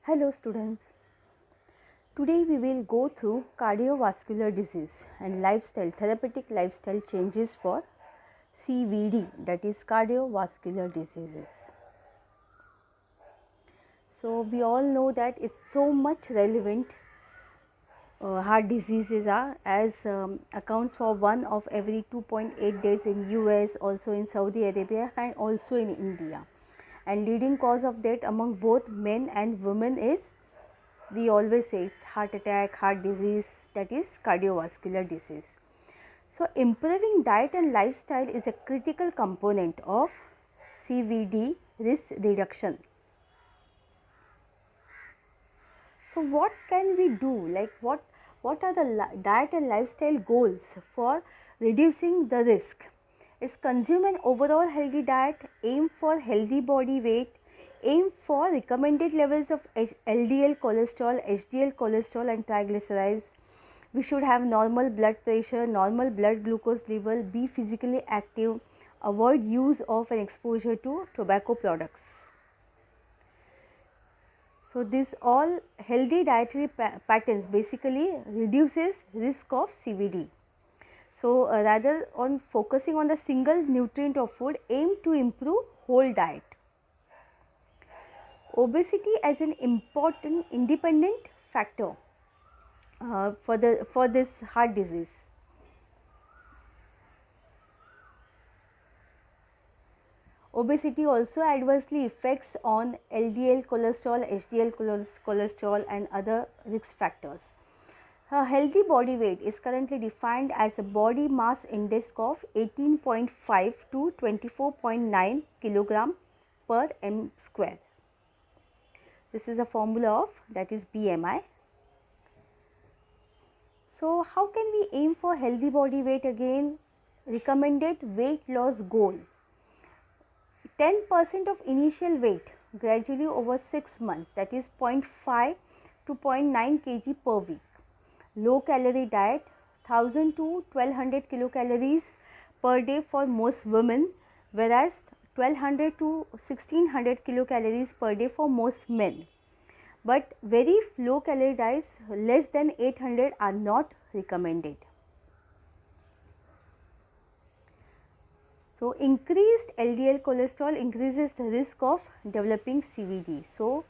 Hello students. Today we will go through cardiovascular disease and therapeutic lifestyle changes for CVD, that is cardiovascular diseases. So we all know that it's so much relevant. Heart diseases are as accounts for one of every 2.8 deaths in US, also in Saudi Arabia and also in India. And leading cause of death among both men and women is, we always say, it's heart attack, heart disease, that is cardiovascular disease. So improving diet and lifestyle is a critical component of CVD risk reduction. So what can we do? Like what are the diet and lifestyle goals for reducing the risk? Is consume an overall healthy diet, aim for healthy body weight, aim for recommended levels of LDL cholesterol, HDL cholesterol and triglycerides. We should have normal blood pressure, normal blood glucose level, be physically active, avoid use of and exposure to tobacco products. So this all healthy dietary patterns basically reduces risk of CVD. So rather on focusing on the single nutrient of food, aim to improve whole diet. Obesity as an important independent factor for this heart disease. Obesity also adversely affects on LDL cholesterol, HDL cholesterol and other risk factors. A healthy body weight is currently defined as a body mass index of 18.5 to 24.9 kg per m square. This is a formula of, that is BMI. So how can we aim for healthy body weight? Again, recommended weight loss goal: 10% of initial weight gradually over 6 months, that is 0.5 to 0.9 kg per week. Low calorie diet, 1000 to 1200 kilocalories per day for most women, whereas 1200 to 1600 kilocalories per day for most men. But very low calorie diets less than 800 are not recommended. So increased LDL cholesterol increases the risk of developing CVD. So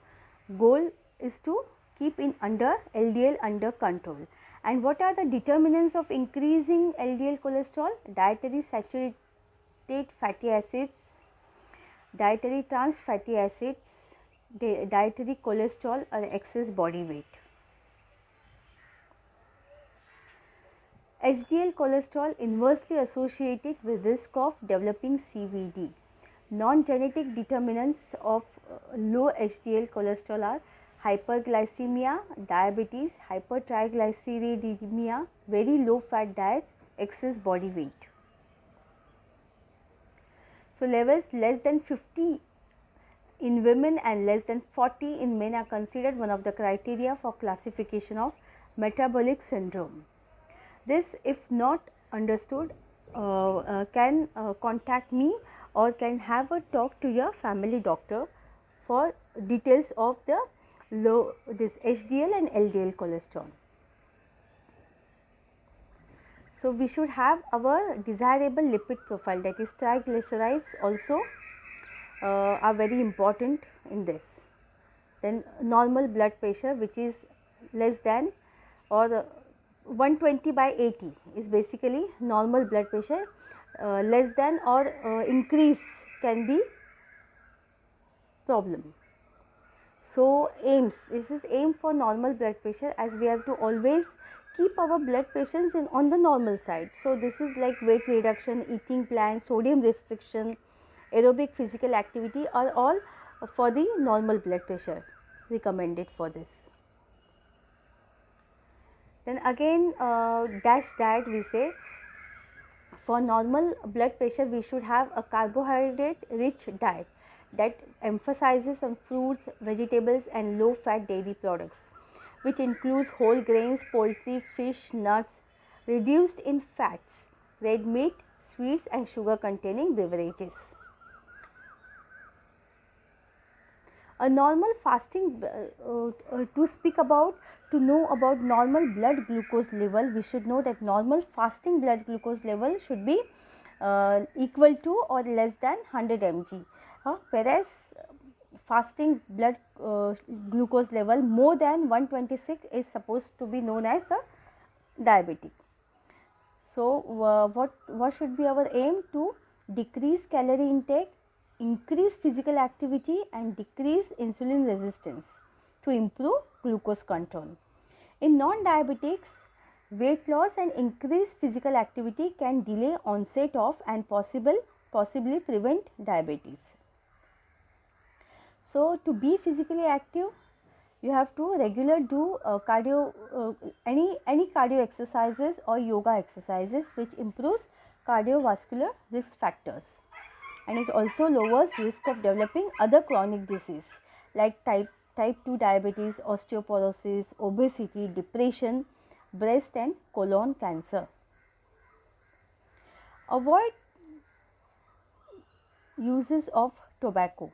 goal is to keep in LDL under control. And what are the determinants of increasing LDL cholesterol? Dietary saturated fatty acids, dietary trans fatty acids, dietary cholesterol or excess body weight. HDL cholesterol inversely associated with risk of developing CVD. Non-genetic determinants of low HDL cholesterol are hyperglycemia, diabetes, hypertriglyceridemia, very low fat diets, excess body weight. So levels less than 50 in women and less than 40 in men are considered one of the criteria for classification of metabolic syndrome. This, if not understood, can contact me or can have a talk to your family doctor for details of the this HDL and LDL cholesterol. So we should have our desirable lipid profile, that is triglycerides also are very important in this. Then normal blood pressure, which is less than or 120 by 80 is basically normal blood pressure. Less than or increase can be problem. So this is aim for normal blood pressure, as we have to always keep our blood pressures on the normal side. So this is like weight reduction, eating plan, sodium restriction, aerobic physical activity are all for the normal blood pressure recommended for this. Then again DASH diet, we say for normal blood pressure we should have a carbohydrate rich diet that emphasizes on fruits, vegetables and low fat dairy products, which includes whole grains, poultry, fish, nuts, reduced in fats, red meat, sweets and sugar containing beverages. A normal fasting, to know about normal blood glucose level, we should know that normal fasting blood glucose level should be equal to or less than 100 mg, whereas fasting blood glucose level more than 126 is supposed to be known as a diabetic. So, what should be our aim? To decrease calorie intake, increase physical activity and decrease insulin resistance to improve glucose control. In non-diabetics, weight loss and increased physical activity can delay onset of and possibly prevent diabetes. So, to be physically active, you have to regular do any cardio exercises or yoga exercises which improves cardiovascular risk factors, and it also lowers risk of developing other chronic disease like type 2 diabetes, osteoporosis, obesity, depression, breast and colon cancer. Avoid uses of tobacco.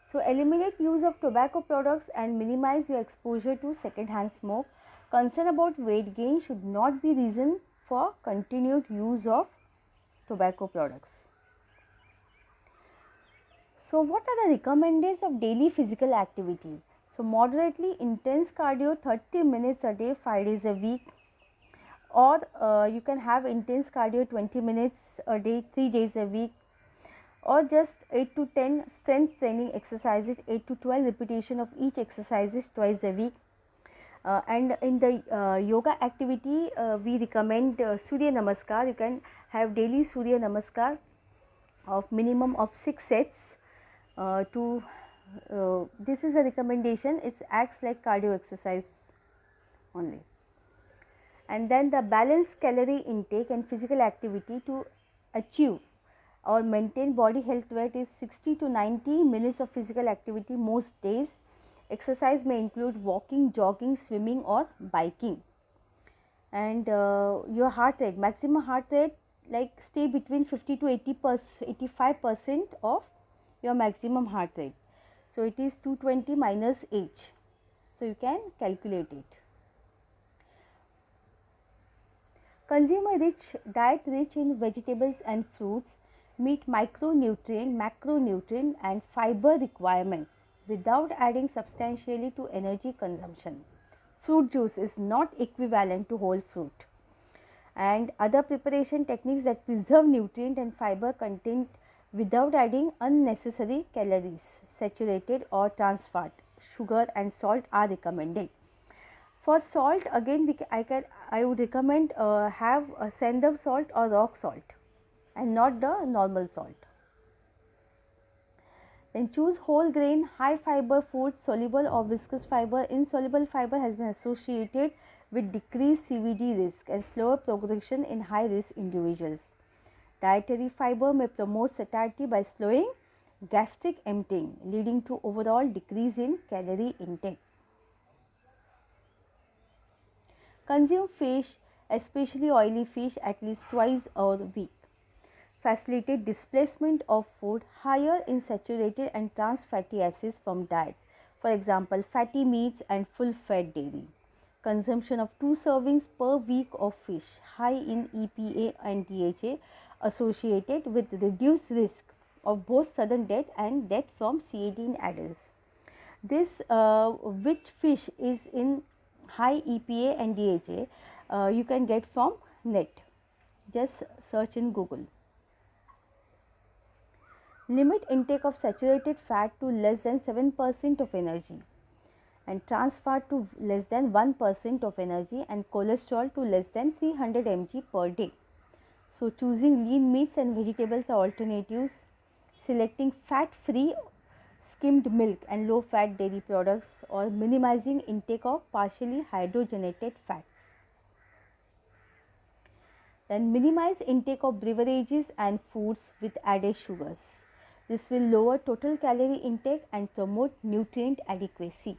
So, eliminate use of tobacco products and minimize your exposure to second-hand smoke. Concern about weight gain should not be reason for continued use of tobacco products. So, what are the recommendations of daily physical activity? So, moderately intense cardio 30 minutes a day, 5 days a week, or you can have intense cardio 20 minutes a day, 3 days a week, or just 8 to 10 strength training exercises, 8 to 12 repetition of each exercises twice a week. And in the yoga activity, we recommend Surya Namaskar. You can have daily Surya Namaskar of minimum of 6 sets. This is a recommendation. It acts like cardio exercise only. And then the balanced calorie intake and physical activity to achieve or maintain body health weight is 60 to 90 minutes of physical activity most days. Exercise may include walking, jogging, swimming or biking. And your heart rate, maximum heart rate, like stay between 50 to 85% of your maximum heart rate. So, it is 220 minus age. So, you can calculate it. Consume a diet rich in vegetables and fruits, meet micronutrient, macronutrient and fiber requirements without adding substantially to energy consumption. Fruit juice is not equivalent to whole fruit. And other preparation techniques that preserve nutrient and fiber content without adding unnecessary calories, saturated or trans fat, sugar and salt are recommended. For salt, again I would recommend have a sand salt or rock salt and not the normal salt. Then choose whole grain, high fiber foods, soluble or viscous fiber. Insoluble fiber has been associated with decreased CVD risk and slower progression in high risk individuals. Dietary fiber may promote satiety by slowing gastric emptying, leading to overall decrease in calorie intake. Consume fish, especially oily fish, at least twice a week. Facilitate displacement of food higher in saturated and trans fatty acids from diet, for example, fatty meats and full fat dairy. Consumption of 2 servings per week of fish high in EPA and DHA associated with reduced risk of both sudden death and death from CAD in adults. This which fish is in high EPA and DHA you can get from net. Just search in Google. Limit intake of saturated fat to less than 7% of energy and trans fat to less than 1% of energy and cholesterol to less than 300 mg per day. So, choosing lean meats and vegetables are alternatives, selecting fat free skimmed milk and low fat dairy products or minimizing intake of partially hydrogenated fats. Then minimize intake of beverages and foods with added sugars. This will lower total calorie intake and promote nutrient adequacy.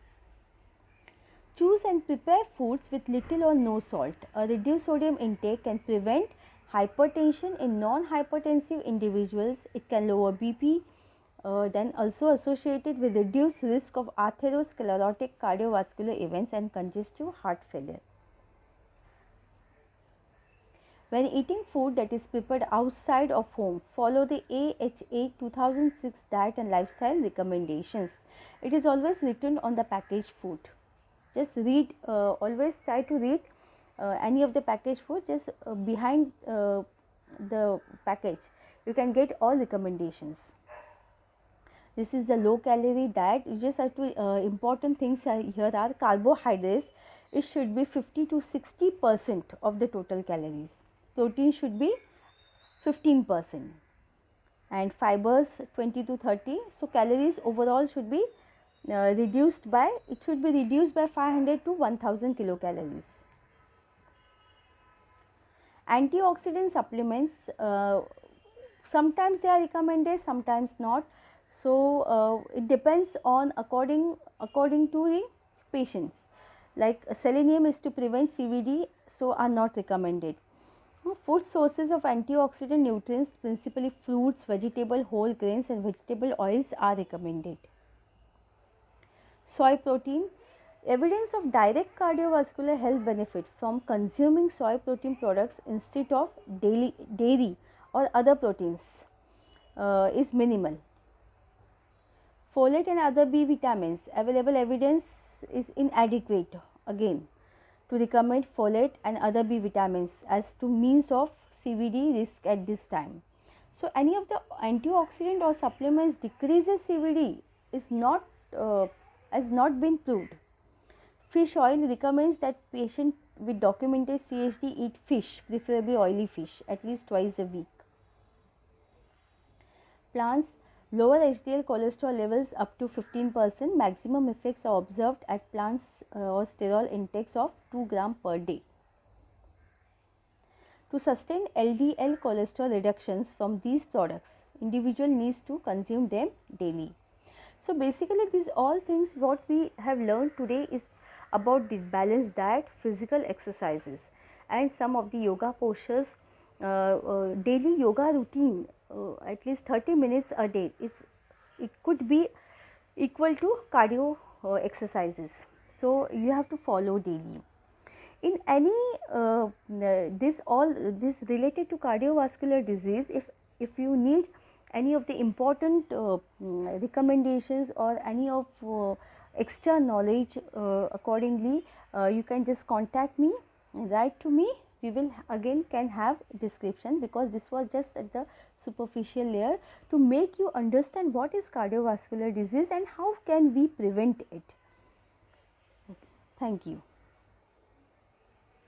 Choose and prepare foods with little or no salt. A reduced sodium intake can prevent hypertension in non-hypertensive individuals. It can lower BP, then also associated with reduced risk of atherosclerotic cardiovascular events and congestive heart failure. When eating food that is prepared outside of home, follow the AHA 2006 diet and lifestyle recommendations. It is always written on the packaged food. Just read, always try to read any of the packaged food, just behind the package you can get all recommendations. This is the low calorie diet. You just have to important things here are carbohydrates. It should be 50 to 60% of the total calories. Protein should be 15% and fibers 20 to 30. So calories overall should be reduced by 500 to 1000 kilocalories. Antioxidant supplements, sometimes they are recommended, sometimes not. So it depends on according to the patients. Like selenium is to prevent CVD, so are not recommended. Food sources of antioxidant nutrients, principally fruits, vegetable, whole grains and vegetable oils are recommended. Soy protein. Evidence of direct cardiovascular health benefit from consuming soy protein products instead of dairy or other proteins is minimal. Folate and other B vitamins. Available evidence is inadequate again to recommend folate and other B vitamins as to means of CVD risk at this time. So any of the antioxidant or supplements decreases CVD is not has not been proved. Fish oil recommends that patient with documented CHD eat fish, preferably oily fish, at least twice a week. Plants lower HDL cholesterol levels up to 15%. Maximum effects are observed at plants or sterol intakes of 2 gram per day. To sustain LDL cholesterol reductions from these products, individual needs to consume them daily. So basically these all things what we have learned today is about the balanced diet, physical exercises and some of the yoga postures, daily yoga routine, at least 30 minutes a day. It could be equal to cardio exercises. So you have to follow daily. In any this related to cardiovascular disease, if you need any of the important recommendations or any of extra knowledge accordingly, you can just contact me, write to me. We will again can have description, because this was just at the superficial layer to make you understand what is cardiovascular disease and how can we prevent it. Okay. Thank you.